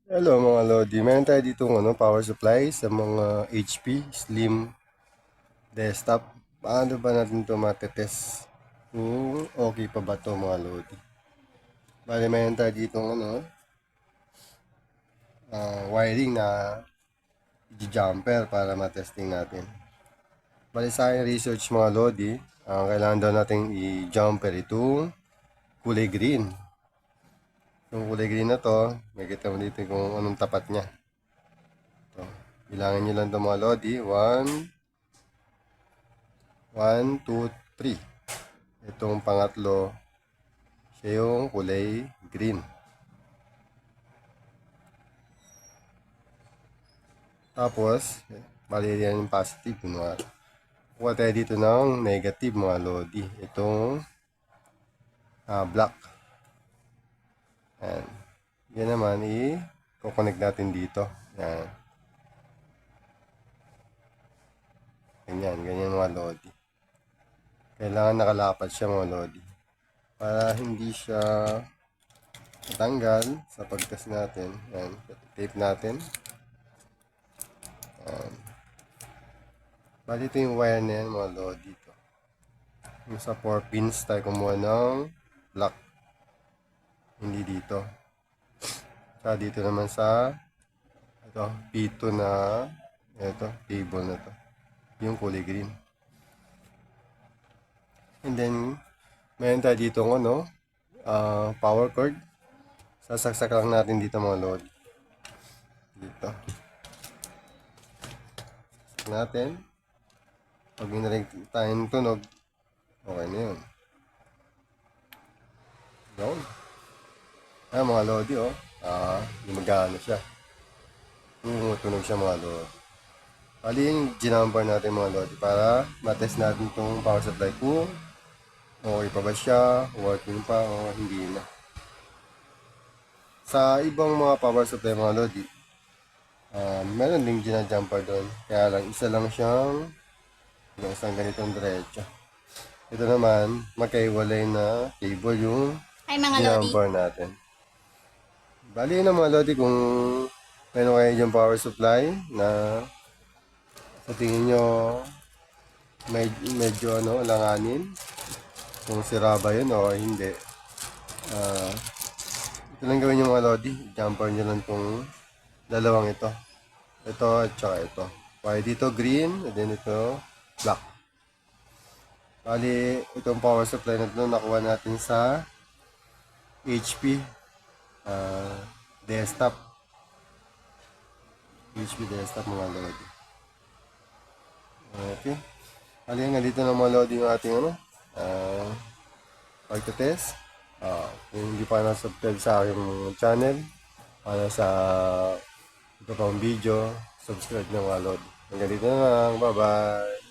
Hello mga Lodi, meron tayo dito power supply sa mga HP Slim desktop. Paano ba natin ito matetest kung okay pa ba ito mga Lodi? Bali meron tayo dito wiring na jumper para matesting natin. Bali sa aking research mga Lodi, ang kailangan daw natin i-jumper itong kulay green. Yung kulay green na to, makikita mo dito kung anong tapat niya. Ito. Bilangin nyo lang ito mga Lodi. 1, 2, 3. Itong pangatlo, siya yung kulay green. Tapos, bali yan yung positive. Kuha tayo dito ng negative mga Lodi. Itong black. Yan. Yan naman, i-connect natin dito. Yan. Ganyan mga Lodi. Kailangan nakalapat siya mga Lodi. Para hindi siya matanggal sa pagtest natin. Yan. Tape natin. Yan. Bali ito yung wire na yan mga Lodi dito. Yung sa 4 pins tayo kumuha ng black. Hindi dito. Sa dito naman sa ito, P2 na ito, cable na to. Yung kulay green. And then, meron tayo dito power cord. Sasaksak lang natin dito mga load. Dito. Saksak natin. Pag minarig tayong tunog, okay na yun. Yun. Mga lodi gumagana siya. Tumutunog siya mga lodi. Bali yung ginumber natin mga lodi para matest natin itong power supply kung okay pa ba siya, working pa o hindi na. Sa ibang mga power supply mga lodi, meron ding ginajumper doon. Kaya lang isa lang siyang isang ganitong diretso. Ito naman, magkaiwalay na cable yung Ay mga lodi. ginumber natin. Bali na mga lodi kung meron kayo yung power supply na sa tingin nyo medyo langanin kung sira ba yun o hindi. Ito lang gawin yung mga lodi, jumper nyo lang tong dalawang ito at saka ito. Bali dito green and then ito black. Bali itong power supply na ito nakuha natin sa HP desktop mga lodi. Okay. Bali nga dito na mga lodi yung ating pagtetest. Kung hindi pa na-subscribe sa aking channel para sa ito pang video, subscribe na mga lodi. Hanggang dito na lang. Bye-bye!